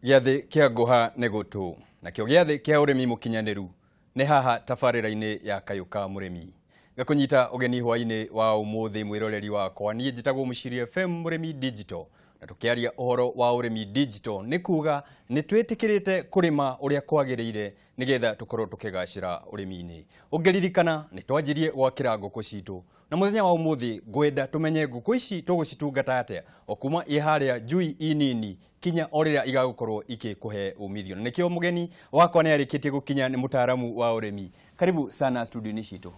Gĩathĩ kĩa ngũha nĩ gũtũ, nakĩo gĩathĩ kĩa ũrĩmi mũkinyanĩru nĩ haha tabarĩra-inĩ ya Kayu ka Murimi. Gakũnyita ũgeni hwainĩ wa ũmũthĩ mwĩroreri wakwa, niĩ njĩtagwo Mũcirie FM Mũrĩmi Digital, na tũkĩaria ũhoro wa ũrĩmi digital nĩ kuga nĩ twĩtĩkĩrĩte kũrĩma ũrĩa kwagĩrĩire nĩgetha tũkorwo tũkĩgacĩra ũrĩmi-inĩ. Ũngĩririkana nĩ twanjirie gwakĩra ngũkũ citũ, na mũthenya wa ũmũthĩ ngwenda tũmenye ngũkũ ici tũgũcitungata atĩa o kuma harĩa njui inini kinya o rĩrĩa igagũkorwo ikĩkũhe umithio. Nĩkĩo mũgeni wakwa nĩ arĩkĩtie gũkinya, nĩ mũtaaramu wa ũrĩmi. Karibu sana studio-inĩ citũ.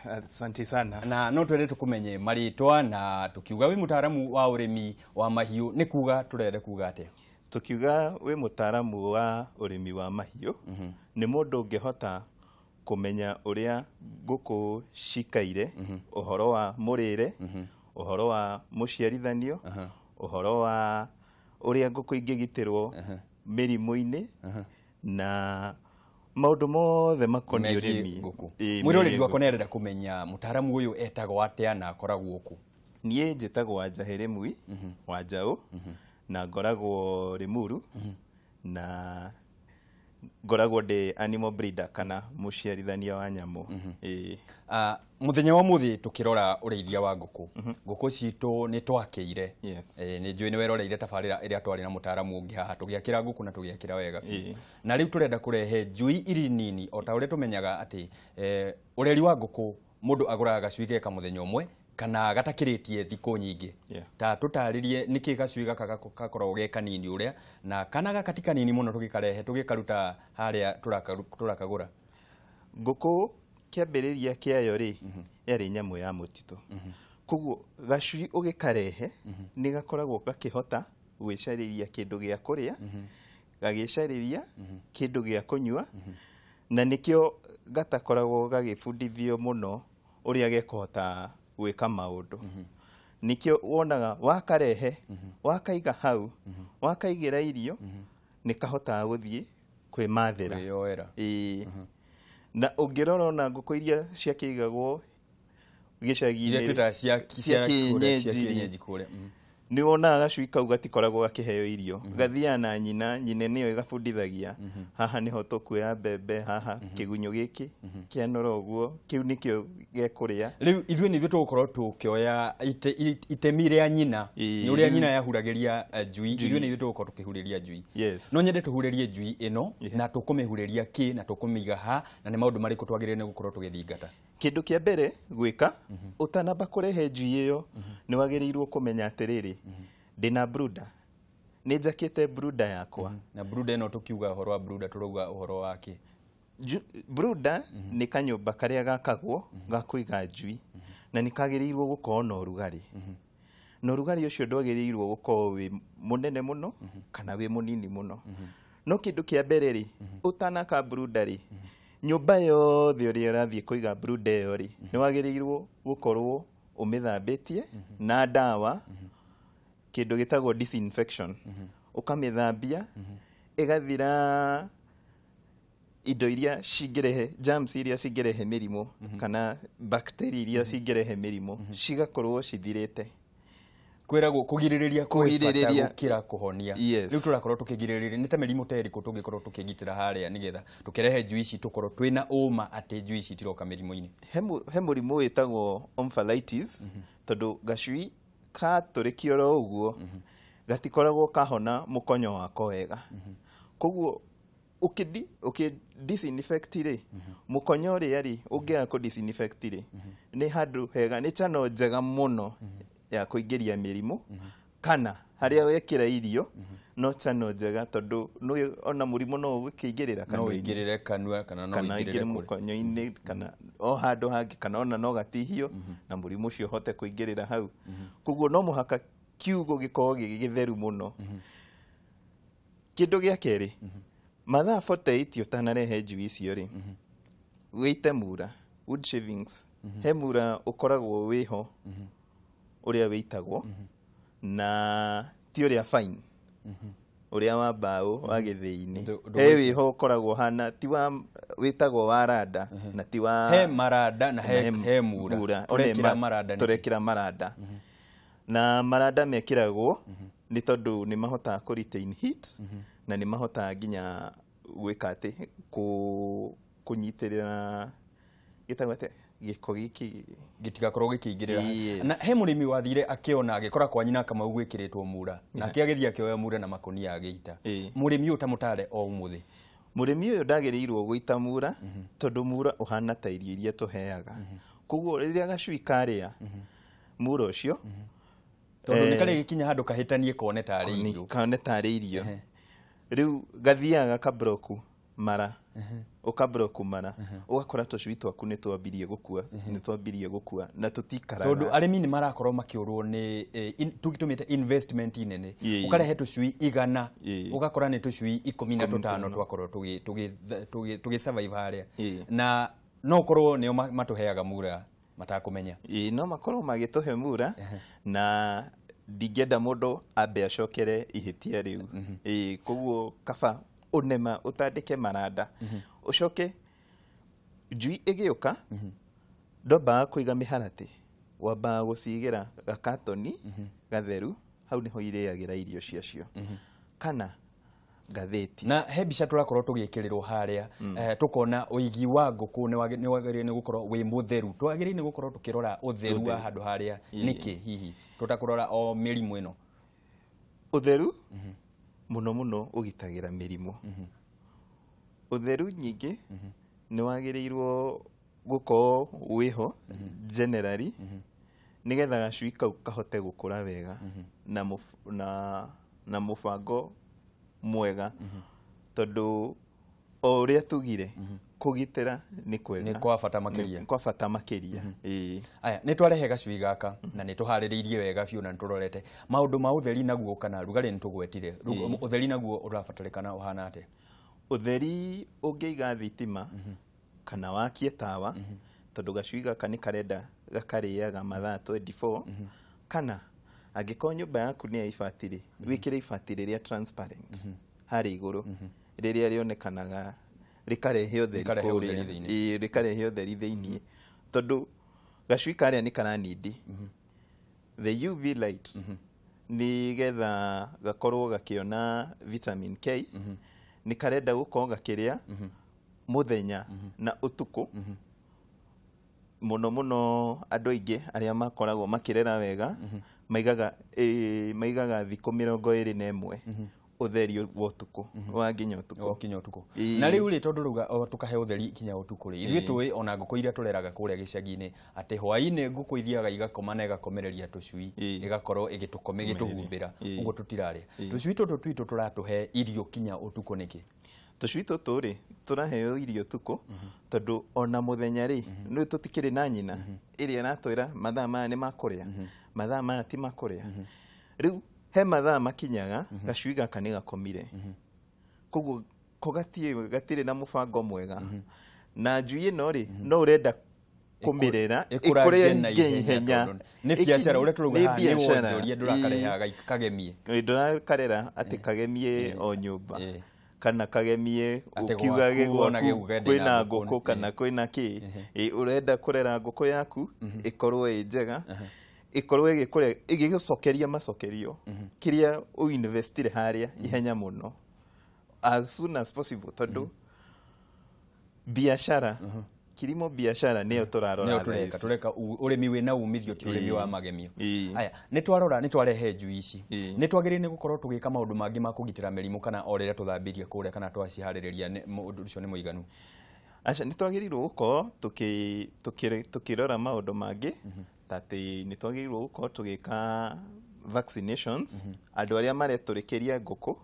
Asante sana. Na no twende tũkũmenye marĩtwa, na tukiuga wĩ mũtaaramu wa ũrĩmi wa mahiũ nĩ kuga tũrenda kuga atĩa? Tukiuga wĩ mũtaaramu wa ũrĩmi wa mahiũ nĩ mũndũ ũngĩhota kũmenya ũrĩa ngũkũ cikaire, ũhoro wa mũrĩre, ũhoro wa mũciarithanio, ũhoro wa ũrĩa ngũkũ ingĩgitĩrwo mĩrimũ-inĩ na maũndũ mothe makoniĩ ũrĩmi. Mwĩroreri wakwa nĩ arenda kũmenya mũtaaramu ũyũ etagwo atĩa na akoragwo kũ? Niĩ njĩtagwo Rĩmui wa Njaũ na ngoragwo Limuru na ngoragwo ndĩ animal breeder kana mũciarithania wa nyamũ. Mũthenya wa mũthĩ tũkĩrora ũrĩithia wa ngũkũ, ngũkũ citũ nĩ twakĩire. Nĩ njũĩ nĩ weroreire tabarĩra ĩrĩa twarĩ na mũtaaramu ũngĩ haha, tũgĩakĩra ngũkũ na tũgĩakĩra wega. Na rĩu tũrenda kũrehe njui iri nini, o ta ũrĩa tũmenyaga atĩ ũreri wa ngũkũ mũndũ agũraga gacui geka mũthenya ũmwe kana gatakĩrĩtie thikũ nyingĩ. Ta tũtarĩrie nĩkĩ gacui gaka gakoragwo ge kanini ũrĩa, na kana gaka ti kanini mũno tũgĩkarehe tũgĩkaruta harĩa tũrakagũra. Ngũkũ kĩambĩrĩria kĩayo rĩ yarĩ nyamũ ya mũtitũ, koguo gacui ũgĩkarehe nĩ gakoragwo gakĩhota gwĩcarĩria kĩndũ gĩa kũrĩa, gagĩcarĩria kĩndũ gĩa kũnyua, na nĩkĩo gatakoragwo gagĩbundithio mũno ũrĩa gekũhota gwĩka maũndũ. Nĩkĩo wonaga wakarehe, wakaiga hau, wakaigĩra irio, nĩ kahotaga gũthiĩ kwĩmathĩra. Na ũngĩrora ona ngũkũ iria ciakĩigagwo gĩcagi-inĩ cia kienyeji, nĩ wonaga gacui kau gatikoragwo gakĩheo irio, gathiaga na nyina, nyina nĩyo ĩgabundithagia haha nĩho tũkuoya mbembe, haha kĩgunyũ gĩkĩ kĩanora ũguo, kĩu nĩkĩo gĩkũrĩa. Rĩu ithuĩ nĩ ithuĩ tũgũkorwo tũkĩoya itemi rĩa nyina, nĩ ũrĩa nyina yahuragĩria njui, ithuĩ nĩ ithuĩ tũgũkorwo tũkĩhurĩria njui. No nyende tũhurĩrie njui ĩno, na tũkũmĩhurĩria kĩ, na tũkũmĩiga ha, na nĩ maũndũ marĩkũ twagĩrĩire nĩ gũkorwo tũgĩthingata? Kĩndũ kĩa mbere gwĩka ũtanamba kũrehe njui ĩyo, nĩ wagĩrĩirwo kũmenya atĩrĩrĩ, ndĩna brooder, nĩ njakĩte brooder yakwa. Na brooder ĩno tũkiuga ũhoro wa brooder tũrauga ũhoro wa kĩ? Brooder nĩ kanyũmba karĩa gakagwo ga kũiga njui, na nĩ kagĩrĩirwo gũkorwo na ũrugarĩ. Na ũrugarĩ ũcio ndwagĩrĩirwo gũkorwo wĩ mũnene mũno kana wĩ mũnini mũno. No kĩndũ kĩa mbere rĩ, ũtanaka brooder rĩ, nyũmba yothe ũrĩa ũrathiĩ kũiga brooder ĩyo rĩ, nĩ wagĩrĩirwo gũkorwo ũmĩthambĩtie na ndawa, kĩndũ gĩtagwo disinfection. Ũkamĩthambia, ĩgathira indo iria cingĩrehe, germs iria cingĩrehe mĩrimũ kana bacteria iria cingĩrehe mĩrimũ, cigakorwo cithirĩte. Kwĩragwo kũgirĩrĩria gũkĩra kũhonia. Rĩu tũrakorwo tũkĩgirĩrĩria, nĩ ta mĩrimũ ta ĩrĩkũ tũngĩkorwo tũkĩgitĩra harĩa nĩgetha tũkĩrehe njui ici tũkorwo twĩna ũma atĩ njui ici itiroka mĩrimũ-inĩ? He mũrimũ wĩtagwo omphalitis, tondũ gacui katũrĩkio oro ũguo gatikoragwo kahona mũkonyo wako wega. Koguo disinfect rĩ, mũkonyo ũrĩa rĩ, ũngĩaga kũ disinfect rĩ, nĩ handũ hega, nĩ channel njega mũno ya kũingĩria mĩrimũ, kana harĩa wekĩra irio no channel njega, tondũ ona mũrimũ no ũgĩkĩingĩrĩra kanua kana ingĩre mũkonyo-inĩ kana o handũ hangĩ, kana ona no gatihio na mũrimũ ũcio ũhote kũingĩrĩra hau. Koguo no mũhaka kiugũ gĩkorwo gĩgĩtheru mũno. Kĩndũ gĩa kerĩ, mathaa 48 ũtanarehe njui icio rĩ, wĩite mura, wood shavings. He mura ũkoragwo wĩho ũrĩa wĩitagwo, na ti ũrĩa fine, ũrĩa wa mbaũ wa gĩthĩ-inĩ. He wĩho ũkoragwo hana, ti wa wĩtagwo wa randa, na ti wa... He maranda na he mura. Tũrekĩra maranda. Na maranda mekĩragwo nĩ tondũ nĩ mahotaga kũ retain heat na nĩ mahotaga nginya gwĩka atĩ kũnyitĩrĩra gĩtagwete gĩko gĩkĩ gĩtigakorwo gĩkĩingĩrĩra. Na he mũrĩmi wathire akĩona agĩkora kwa nyina Kamau gwĩkĩrĩtwo mura na akĩagĩthia akĩoya mura na makũnia agĩita. Mũrĩmi ũyũ tamũtare o ũmũthĩ. Mũrĩmi ũyũ ndagĩrĩirwo gũita mura tondũ mura ũhana ta irio iria tũheaga. Koguo rĩrĩa gacui karĩa mura ũcio tondũ nĩ karĩ gĩkinya handũ kahĩtanie kone tarĩ irio. Kone tarĩ irio. Rĩu gathiaga gakabroku mara. Ukabroku mara. Ugakora tũcui twaku nĩ twambirie gũkua na tũtikaraga. Tondũ arĩmi nĩ marakorwo makĩũrwo nĩ tũgĩtũmĩte investment nene. Ũkarehe tũcui 100 ũgakora nĩ tũcui 15 twakorwo tũgĩ survive harĩa. Na no korwo nĩo matũheaga mura matakũmenya. No makorwo magĩtũhe mura na ndingĩenda mũndũ ambe acokere ihĩtia rĩu. Koguo kaba unema utandike maranda ucoke njui igĩũka ndombaga kũiga mĩharatĩ, wambaga gũcigĩra gakatoni gatheru, hau nĩho irĩagĩra irio ciacio kana gathĩti. Na he mbica tũrakorwo tũgĩkĩrĩrwo harĩa tũkona ũigi wa ngũkũ nĩ wagĩrĩire gũkorwo wĩ mũtheru. Twagĩrĩire gũkorwo tũkĩrora ũtheru wa handũ harĩa nĩkĩ hihi tũtakũrora o mĩrimũ ĩno. Ũtheru muno muno ũgitagĩra mĩrimũ. Ũtheru nyingĩ nĩ wagĩrĩirwo gũkorwo wĩho generally nĩgetha gacui kau kahote gũkũra wega na mũbango mwega, tondũ o ũrĩa tugire kũgitĩra nĩ kwega, nĩ kwa bata makĩria. Kwa bata makĩria. Aya nĩ twarehe gacui gaka na nĩ tũharĩrĩirie wega biũ na nĩtũrorete maũndũ ma ũtheri naguo kana rugarĩ nĩ tũgwetire. Ũtheri naguo ũrabatarĩkana ũhana atĩa? Ũtheri ũngĩiga thitima kana wakie tawa, tondũ gacui gaka nĩ karenda gakarĩaga mathaa 24, kana angĩkorwo nyũmba yaku nĩ ya ibati wĩkĩre ibati rĩrĩa transparent harĩ igũrũ rĩrĩa rĩonekanaga rĩkarehe ũtheri thĩinĩ, tondũ gacui karĩa nĩ karanindi the UV light nĩgetha gakorwo gakĩona vitamin K. Nĩ karenda gũkorwo gakĩrĩa mũthenya na ũtukũ. Mũno mũno andũ aingĩ arĩa makoragwo makĩrera wega maigaga thikũ 21 ũtheri wa ũtukũ wa nginya ũtukũ. Na rĩu rĩ tondũ ruga tũkahe ũtheri kinya ũtukũ rĩ, ithuĩ tũĩ ona ngũkũ iria tũreraga kũrĩa gĩcagi-inĩ atĩ hwaĩ-inĩ ngũkũ ithiaga igakoma na igakomereria tũcui igakorwo igĩtũkome igĩtũhumbĩra, ũguo tũtirarĩa. Tũcui tũtũ twitũ tũratũhe irio kinya ũtukũ nĩkĩ? Tũcui tũtũ rĩ tũraheo irio ũtukũ tondũ ona mũthenya rĩ nĩ tũtikĩrĩ na nyina ĩrĩa natwĩra mathaa maya nĩ makũrĩa, mathaa maya ti makũrĩa. Rĩu he mathaa makinyaga gacui gaka nĩ gakomire, koguo gatirĩ na mũbango mwega. Na njui ĩno rĩ no ũrenda kũmĩrera ĩkũre ihenya. Nĩ biacara ũrĩa tũrauga haha nĩ wonjoria ndũrakarehaga kagemie. Ndũrakarera atĩ kagemie o nyũmba kana kagemie ukiugage kwĩna ngũkũ kana kwĩna kĩ. Ũrenda kũrera ngũkũ yaku ĩkorwo ĩ njega, ikorwo igĩcokeria macokerio kĩrĩa uinvestire harĩa ihenya mũno as soon as possible, tondũ biashara kilimo biashara nĩyo tũrarora tureka ũrĩmi wĩna umithio ti ũrĩmi wa magemio. Aya nĩ twarora nĩ twarehe njui ici, nĩ twagĩrĩire nĩ gũkorwo tũgĩka maũndũ mangĩ ma kũgitĩra mĩrimũ kana o rĩrĩa tũthambĩrie kũrĩa kana twaciharĩrĩria ũndũ ũcio nĩ mũiganu? Aca nĩ twagĩrĩirwo gũkorwo tukĩrora maũndũ mangĩ tati nĩ twagĩrĩirwo gũkorwo tũgĩka vaccinations. Andũ arĩa maretũrĩkĩria ngũkũ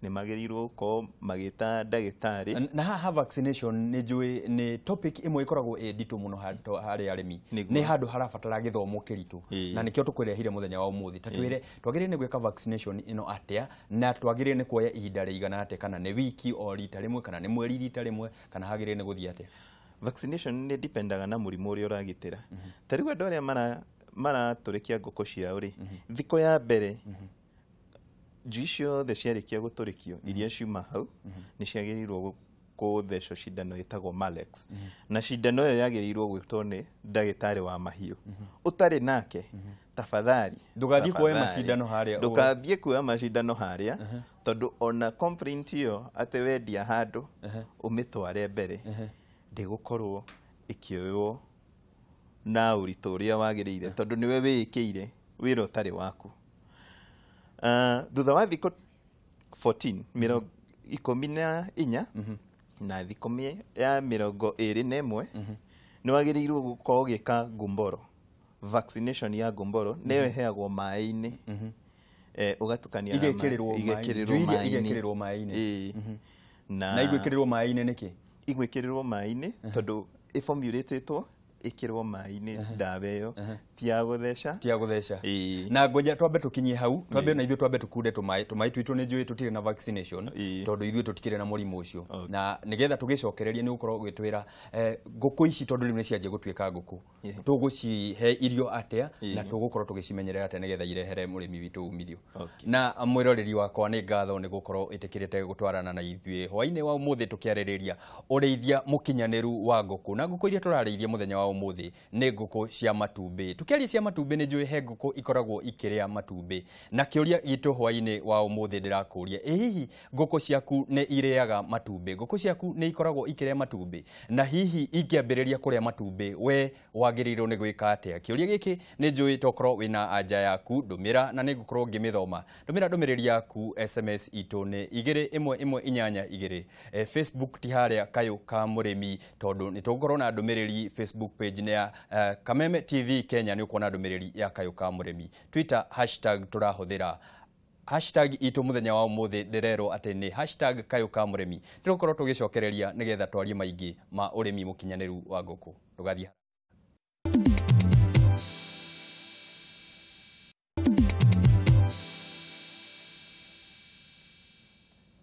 nĩ magĩrĩirwo gũkorwo magĩta ndagĩtarĩ. Na haha vaccination nĩ njũĩ nĩ topic ĩmwe ĩkoragwo ĩ nditũ mũno harĩ arĩmi, nĩ handũ harabatara gĩthomo kĩritũ, na nĩkĩo tũkwĩrehire mũthenya wa ũmũthĩ tatwĩre twagĩrĩire nĩ gwĩka vaccination ĩno atĩa na twagĩrĩire nĩ kuoya ihinda rĩigana atĩa, kana nĩ wiki o rita rĩmwe kana nĩ mweri rita rĩmwe kana hagĩrĩire nĩ gũthiĩ atĩa? Vaccination nĩ dependaga na mũrimũ ũrĩa ũragitĩra. Ta rĩu andũ arĩa maratũrĩkia ngũkũ ciao rĩ, thikũ ya mbere njui ciothe ciarĩkia gũtũrĩkio iria ciuma hau nĩ ciagĩrĩirwo kũthecwo cindano ĩtagwo Malex na cindano ĩyo yagĩrĩirwo gwĩtwo nĩ ndagĩtarĩ wa mahiũ ũtarĩ nake tafadhali ndũgathiĩ kuoya macindano harĩa ndũkambie kuoya macindano harĩa tondũ ona complaint ĩyo atĩ wendia handũ ũmĩtware mbere ndĩgũkorwo ĩkĩoywo na ũritũ ũrĩa wagĩrĩire tondũ nĩwe wĩĩkĩire wĩra ũtarĩ waku. Thutha wa thikũ 14 14 na thikũ ya 21 nĩ wagĩrĩirwo gũkorwo ũgĩka ngumboro vaccination ya ngumboro nĩyo ĩheagwo maĩ-inĩ ũgatukania igekĩrĩrwo maĩ-inĩ na igwĩkĩrĩrwo maĩ-inĩ nĩkĩ igwĩkĩrĩrwo maĩ-inĩ tondũ ĩformulatĩtwo ikirwo maĩ-inĩ ndawa ĩyo ti ya gũtheca na ngoja twambe tukinyie hau twambe na ithuĩ twambe tukunde tũmaĩ twitũ nĩ njũĩ tũtirĩ na vaccination tondũ ithuĩ tũtikĩrĩ na mũrimũ ũcio na nĩgetha tũgĩcokererie nĩ gũkorwo gwĩtwĩra ngũkũ ici tondũ rĩu nĩ cianjia gũtuĩka ngũkũ tũgũcihe irio atĩa na tũgũkorwo tũgĩcimenyerera atĩa nĩgetha irehere mũrĩmi witũ umithio na mwĩroreri wakwa nĩ ngatho nĩ gũkorwo ĩtĩkĩrĩte gũtwarana na ithuĩ hwaĩ-inĩ wa ũmũthĩ tũkĩarĩrĩria ũrĩithia mũkinyanĩru wa ngũkũ na ngũkũ iria tũrarĩithia mũthenya wa ũmũthĩ nĩ ngũkũ cia matumbĩ. Tukiaria cia matumbĩ nĩ njũĩ he ngũkũ ikoragwo ikĩrĩa matumbĩ na kĩũria gitũ hwaĩ-inĩ wa ũmũthĩ ndĩrakũria hihi ngũkũ ciaku nĩ irĩaga matumbĩ ngũkũ ciaku nĩ ikoragwo ikĩrĩa matumbĩ na hihi ingĩambĩrĩria kũrĩa matumbĩ we wagĩrĩirwo nĩ gwĩka atĩa. Kĩũria gĩkĩ nĩ njũĩ tokorwo wĩna anja yaku ndũmĩra na nĩ ngũkorwo ngĩmĩthoma ndũmĩra ndũmĩrĩri yaku SMS itũ nĩ 21182 Facebook ti harĩa Kayu ka Murimi tondũ nĩ tũgũkorwo na ndũmĩrĩri Facebook page ya Kameme TV Kenya nĩ ũkuona ndũmĩrĩri ya Kayu ka Murimi. Twitter #tũrahũthĩra #itũ mũthenya wa ũmũthĩ ndĩrerwo atĩ nĩ #Kayu ka Murimi. Tũgũkorwo tũgĩcokereria nĩgetha twarie maingĩ ma ũrĩmi mũkinyanĩru wa ngũkũ. Ndũgathiĩ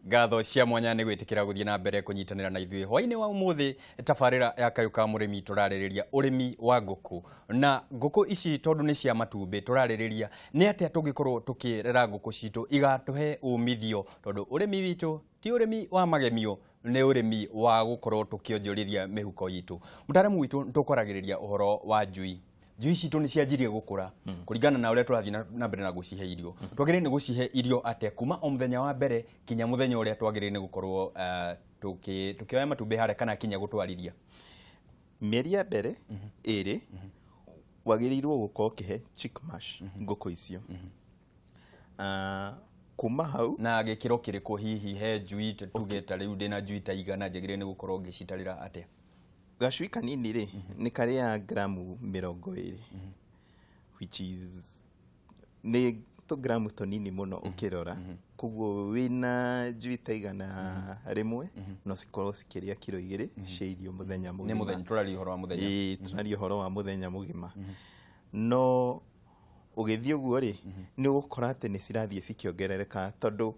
ngatho cia mwanya nĩ gwĩtĩkĩra gũthiĩ na mbere kũnyitanĩra na ithuĩ hwaĩ-inĩ wa ũmũthĩ tabarĩra ya Kayu ka Murimi tũrarĩrĩria ũrĩmi wa ngũkũ na ngũkũ ici tondũ nĩ cia matumbĩ tũrarĩrĩria nĩ atĩa tũngĩkorwo tũkĩrera ngũkũ citũ igatũhe umithio tondũ ũrĩmi witũ ti ũrĩmi wa magemio nĩ ũrĩmi wa gũkorwo tũkĩonjorithia mĩhuko itũ. Mũtaaramu witũ tũkoragĩrĩria ũhoro wa njui citũ nĩ cianjirie gũkũra kũringana na ũrĩa tũrathiĩ na mbere na gũcihe irio twagĩrĩire nĩ gũcihe irio atĩa kuma o mũthenya wa mbere kinya mũthenya ũrĩa twagĩrĩire nĩ gũkorwo tukioya matumbĩ harĩa kana kinya gũtwarithia. Mĩeri ya mbere ĩrĩ wagĩrĩirwo gũkorwo ũkĩhe chick mash ngũkũ icio kuma hau na gĩkĩro kĩrĩkũ hihi he njui tuge ta rĩu ndĩna njui ta igana njagĩrĩire nĩ gũkorwo ngĩcitarĩra atĩa. Gacui kanini rĩ nĩ karĩa gramu 20 which is nĩ gramu tonini mũno ũkĩrora koguo wĩna njui ta igana rĩmwe no cikorwo cikĩrĩa kilo 2 cia irio mũthenya mũgima. Nĩ mũthenya tũraria ũhoro wa mũthenya tũraria ũhoro wa mũthenya mũgima no ũgĩthiĩ ũguo rĩ nĩ ũgũkora atĩ nĩ cirathiĩ cikĩongerereka tondũ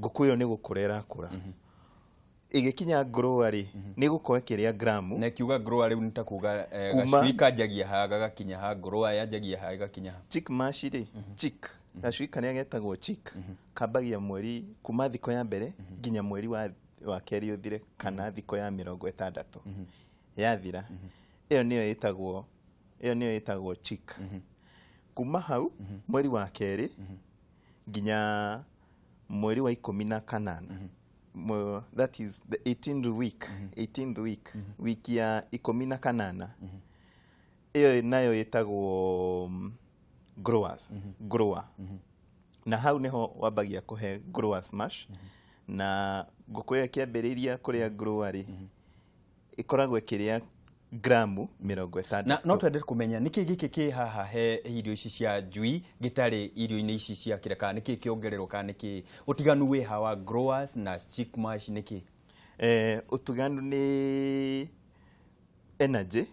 ngũkũ ĩyo nĩ gũkũra ĩrakũra igikinya grower ri ni guko ekiria gramu na kiuga grower ri nita kuga gacui kanjagia haga gakinya ha grower yanjagia haga gakinya chick mash ri chick gacui karia getagwo chick kambagia mweri kuma thiko ya mbere nginya mweri wa keri uthire kana thiko ya 60 yathira iyo niyo itagwo chick kuma hau mweri wa keri nginya mweri wa 18 that is the 18th week wiki ya 18 iyo nayo itagwo grower na hau neho wabagia kuhe growers mash na ngukuya kiambiriria kuria grower ri ikoragwo ikiria gramu 50 na no twende kumenya niki giki ki haha he irio ici cia njui gitari irio-ini ici cia kireka niki kiongererwo ka niki utiganu we hawa growers na chick mash niki utiganu ni energy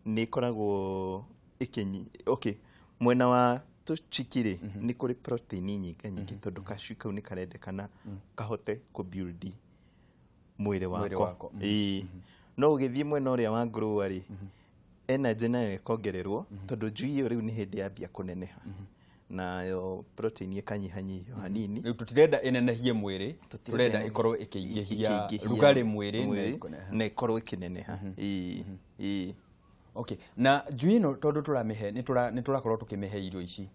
ni koragwo ikinyi mwena wa tuchikire ni kuri protein nyingi tondu kashui kau ni karendekana kahote ku build mwire wako no ugithie mwena uria wa grower ri energy nayo ikongererwo tondu njui iyo riu ni hindi yambia kuneneha nayo protein ikanyihanyihio hanini. Riu tutirenda inenehie mwiri, turenda ikorwo ikiingihia rugari mwiri na ikorwo ikineneha. Okay, na njui ino tondu turamihe ni turakorwo tukimihe irio ici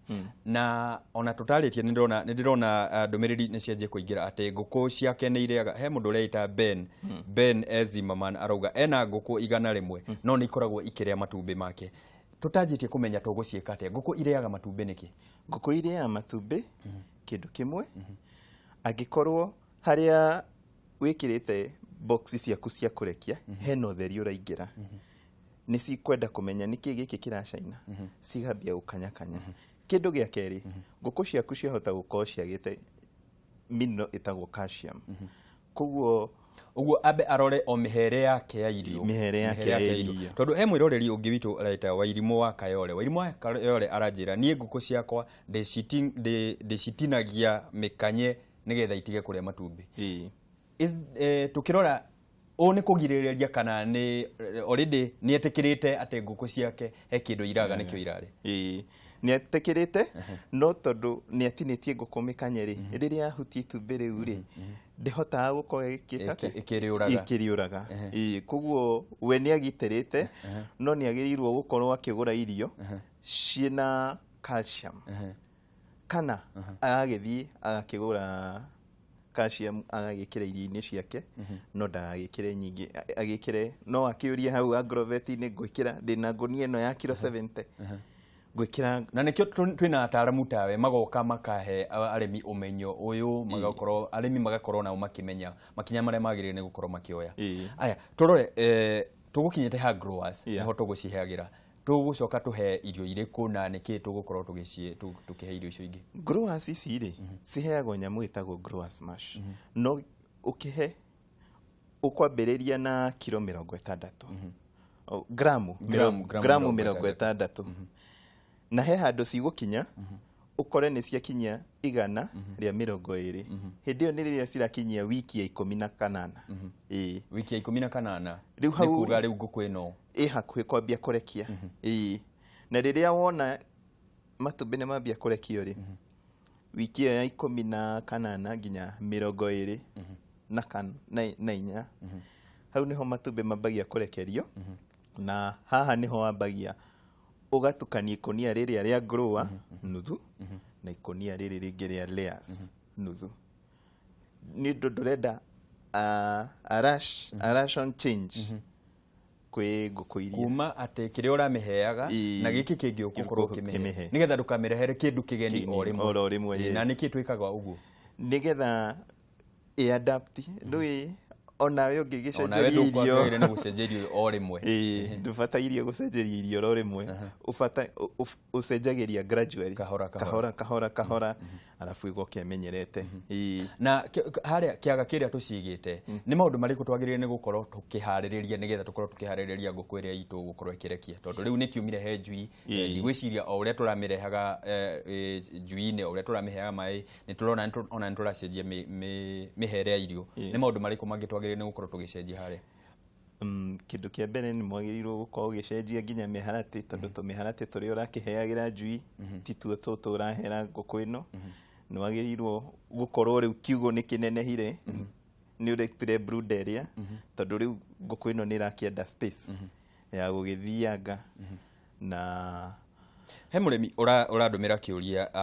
na ona tutaritie ni ndirona ndumiriri ni cianjie kuingira ati nguku ciake ni iriaga. He mundu ureita Ben Ezimaman arauga ena nguku 100 no ni ikoragwo ikiria matumbi make. Tutanjitie kumenya tuguciika atia nguku iriaga matumbi niki? Nguku iriaga matumbi kindu kimwe agikorwo haria wikirite boxi ciaku cia kurekia hena utheri uraingira nisi kwenda kumenya niki giki kiracaina cigambia gukanyakanya. Kindu gia keri nguku ciaku ciahota gukorwo ciagite mineral itagwo calcium. Koguo abe arore o mihere yake ya irio, mihere yake ya irio. Tondu he mwiroreri ungi witu araita Wairimu wa Kayole aranjira nie nguku ciakwa ndicitinagia mikanye nigetha itige kuria matumbi. Tukirora o ni kugirireria kana ni already ni etikirite ate nguku ciake he kindu iraga nikio irare? Ni etikirite no tondu ni atinitie nguku mikanye riria huti itumbi riu ndihotaga gukorwo ikiriuraga. Koguo we ni agitirite no ni agirirwo gukorwo akigura irio ciina calcium kana agagithii agakigura calcium agagikira irio-ini ciake no ndagagikire nyingi agikire no akiurie hau agrovet-ini gwikira ndina ngunia ino ya kilo 70 gwikira na nikio twina ataramu tawe magoka makahe aremi umenyo uyu magakorwo aremi magakorwo na makimenya makinya mare magirire ni gukorwo makioya. Aya turore tugukinyete ha growers ho tuguciheagira tugucoka tuhe irio iriku na niki tugukorwo tukihe irio icio ingi? Growers ici ri ciheagwo nyamu itagwo growers mash no ukihe ukwambiriria na kilo 60 gramu 60 na he handu cigukinya ukore ni ciakinya 100 ria 20 hindi yo ni riria cirakinyia wiki ya 18 wiki ya 18 riu hau kuga riu nguku ino hakuhi kwambia kurekia na riria wona matumbi ni mambia kurekio ri wiki ya 18 nginya 20 na inya hau niho matumbi mambagia kurekerio na haha niho wambagia ugatukania ikonia riria ria grower nuthu na ikonia riri ringi ria layers nuthu. Ni ndurenda a ration change kwi nguku iria kuma ate kiria uramiheaga na giki kingi ukukorwo kimihe nigetha ndukamirehere kindu kigeni o rimwe na niki twikaga uguo nigetha adapt ndui ona we ungigicenjeria irio ni gucenjeria o rimwe ndubatairie gucenjeria irio o rimwe ufata ucenjagiria gradually kahora alafu igoke menyerete. Na haria kiaga kiria tucigite ni maundu mariku twagirire ni gukorwo tukihaririria nigetha tukorwo tukihaririria nguku iria itu gukorwo ikirekia tondu riu ni kiumire he njui igwiciria o uria turamirehaga njui-ini o uria turamiheaga mai ni turona ona ni turacenjia mihere ya irio ni maundu mariku mangi twagirire ni gukorwo tugicenjia haria? Kindu kia mbere ni mwagirirwo gukorwo ugicenjia nginya miharati tondu tumiharati turi urakiheagira njui tituo tutu urahera nguku ino ni wagirirwo gukorwo riu kiugo ni kinenehire ni uretire brood area tondu riu nguku ino ni irakienda space ya gugithianga na he murimi uradumira kiuria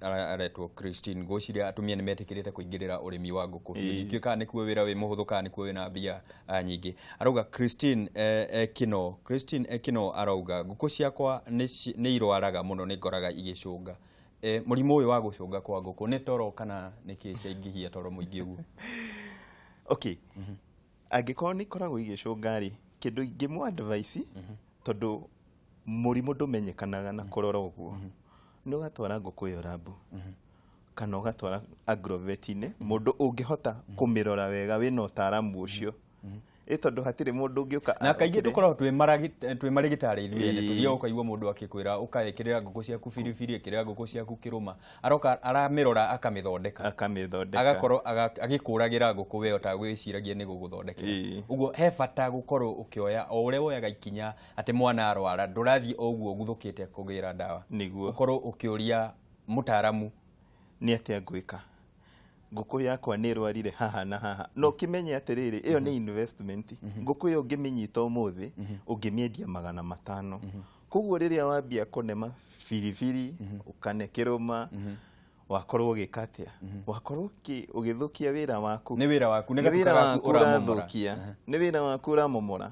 aretwo Christine gwiciria atumia ni metikirite kuingirira urimi wa nguku twika ni kuo wira wi muhuthu kana ni kuo wina mbia nyingi. Arauga Christine Ekino arauga nguku ciakwa ni irwaraga muno ni ngoraga igicunga. Murimu uyu wa gucunga kwa nguku ni toro kana ni kicaingihia toro muingi uguo? Okay, agikorwo ni koragwo igicunga ri kindu ingimwa advice tondu murimu ndumenyekanaga na kurora uguo ni ugatwara nguku iyo rabu kana ugatwara agrovet-ini mundu ungihota kumirora wega wina utaramu ucio tondu hatire mundu ungiuka na kaingi tukorwo twi marigitari ithuene tuthio ukaigua mundu akikwira ukayekirira nguku ciaku firifiri ekirira nguku ciaku kiruma aroka aramirora akamithondeka agakorwo agikuragira nguku we otagwiciragia ni guguthondekera uguo he bata gukorwo ukioya o uria woyaga ikinya ati mwana arwara ndurathi oguo guthukite kugira dawa niguo ukorwo ukioria mutaramu nĩ atĩa ngwĩka ngũkũ yakwa nĩ rwarire haha na haha no kimenye atiriri iyo nĩ investment ngũkũ iyo ngĩmĩnyita ũmũthĩ ũngĩmĩendia 500 koguo rĩrĩa wambia kũnema biribiri ũkanekĩrũma wakorwo gĩkatia wakorwo ũgĩthũkia wĩra waku nĩ wĩra waku nĩ wĩra waku ũramomora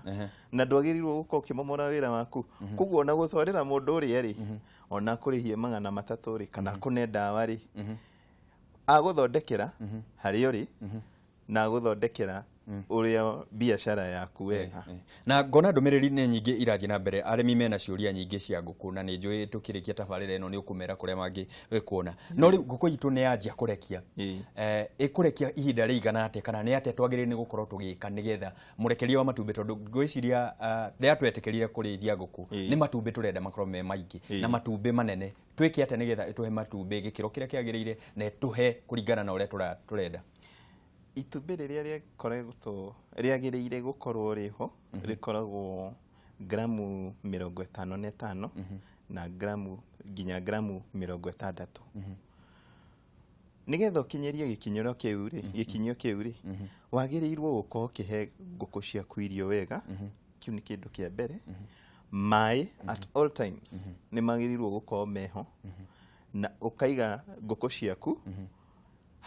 na ndwagĩrĩirwo gũkorwo ũkĩmomora wĩra waku koguo na gũtwarĩra mũndũ ũrĩa rĩ ona kũrĩhie 300 rĩ kana kũne ndawa rĩ agũthondekera harĩ ũrĩ na agũthondekera ũrĩa biacara yaku wega na ngona ndũmĩrĩri nĩ nyingĩ irathiĩ na mbere arĩmi mena ciũria nyingĩ cia ngũkũ na nĩ njũĩ tũkĩrĩkia tabarĩra ĩno nĩ ũkũmera kũrĩa mangĩ wĩkuona no rĩu ngũkũ itũ nĩ yanjia kũrekia ĩkũrekia ihinda rĩigana atĩa kana nĩ atĩa twagĩrĩire nĩ gũkorwo tũgĩka nĩgetha mũrekeria wa matumbĩ tondũ ngwĩciria rĩrĩa twetĩkĩrire kũrĩithia ngũkũ nĩ matumbĩ tũrenda makorwo me maingĩ na matumbĩ manene twĩke atĩa nĩgetha ĩtũhe matumbĩ gĩkĩro kĩrĩa kĩagĩrĩire na ĩtũhe kũringana na ũrĩa tũrenda itumbĩ rĩrĩa rĩakoretwo rĩagĩrĩire gũkorwo rĩho rĩkoragwo gramu 55 na nginya gramu 60 nĩgetha ũkinyerie gĩkinyĩro kĩu rĩ wagĩrĩirwo gũkorwo ũkĩhe ngũkũ ciaku irio wega kĩu nĩ kĩndũ kĩa mbere maĩ at all times nĩ magĩrĩirwo gũkorwo meho na ũkaiga ngũkũ ciaku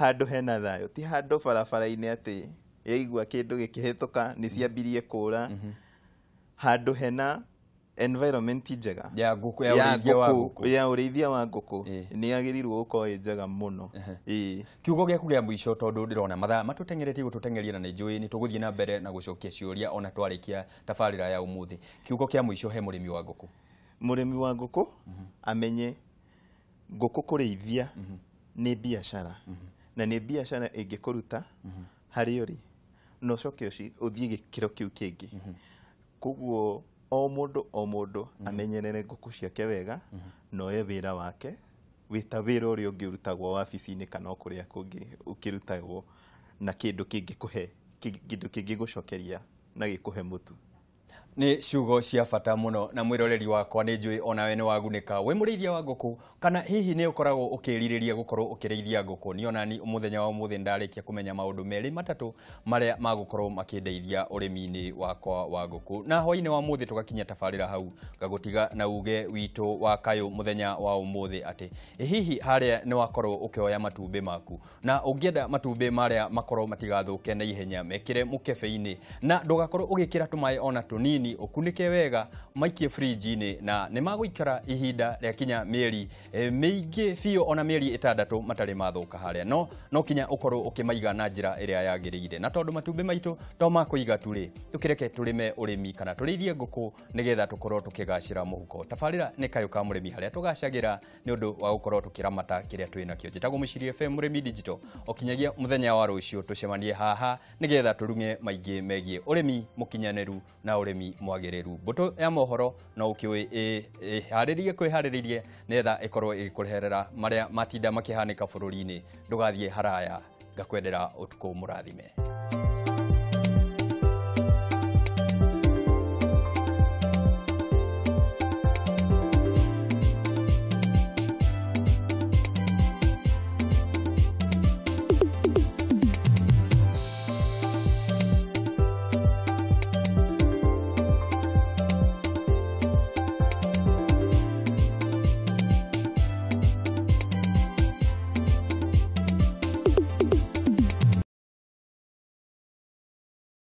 handũ hena thayũ ti handũ barabara-inĩ atĩ yaigua kĩndũ gĩkĩhĩtũka nĩ ciambirie kũra handũ hena environment njega ya ũrĩithia wa ngũkũ nĩ yagĩrĩirwo gũkorwo ĩ njega mũno kiugo gĩaku gĩa mũico tondũ ndĩrona mathaa matũtengeretie gũtũtengeria na nĩ njũĩ nĩ tũgũthiĩ na mbere na gũcokia ciũria ona twarĩkia tabarĩra ya ũmũthĩ kiugo kĩa mũico he mũrĩmi wa ngũkũ amenye ngũkũ kũrĩithia nĩ biacara na nĩ biacara ĩngĩkũruta harĩ ũrĩ no coke ũthiĩ gĩkĩro kĩu kĩngĩ koguo o mũndũ amenyerere ngũkũ ciake wega na oye wĩra wake wĩta wĩra ũrĩa ũngĩ ũrutagwo wabici-inĩ kana kũrĩa kũngĩ ũkĩrutagwo na kĩndũ kĩngĩ gũcokeria na gĩkũhe mũtu nĩ ciugo cia bata mũno na mwĩroreri wakwa nĩ njũĩ onawe nĩ wagunĩka we mũrĩithia wa ngũkũ kana hihi nĩ ũkoragwo ũkĩrirĩria gũkorwo ũkĩrĩithia ngũkũ nĩ ona ni mũthenya wa ũmũthĩ ndarĩkia kũmenya maũndũ merĩ matatũ marĩa magũkorwo makĩndeithia ũrĩmi-inĩ wakwa wa ngũkũ na hwaĩ-inĩ wa ũmũthĩ tũgakinya tabarĩra hau ngagũtiga na uge witũ wa Kayu mũthenya wa ũmũthĩ atĩ hihi harĩa nĩ wakorwo ũkĩoya matumbĩ maku na ũngĩenda matumbĩ marĩa makorwo matigathũke na ihenya mekĩre mũkebe-inĩ na ndũgakorwo ũgĩkĩra tũmaĩ ona tũnini ũkunĩke wega maikie fridge-inĩ na nĩ magũikara ihinda rĩa kinya mĩeri mĩingĩ biũ ona mĩeri 6 matarĩ mathũka harĩa no kinya ũkorwo ũkĩmaiga na njĩra ĩrĩa yagĩrĩire na tondũ matumbĩ maitũ to makũiga tu rĩ tũkĩreke tũrĩme ũrĩmi kana tũrĩithie ngũkũ nĩgetha tũkorwo tũkĩgacĩra mũhuko tabarĩra nĩ Kayu ka mũrĩmi harĩa tũgacagĩra nĩ ũndũ wa gũkorwo tũkĩramata kĩrĩa twĩ nakĩo njĩtagwo Mũcirie FM Mũrĩmi Digital ũkinyagia mũthenya wa rũciũ tũcemanie haha nĩgetha tũrunge maingĩ megiĩ ũrĩmi mũkinyanĩru na ũrĩmi mwagĩrĩru mbũtũ ya mohoro no ũkĩũĩ kwĩharĩrĩirie nĩgetha ĩkorwo ĩgĩkũreherera marĩa matinda makĩhanĩka bũrũri-inĩ ndũgathiĩ haraya ngakwendera ũtukũ mũrathime.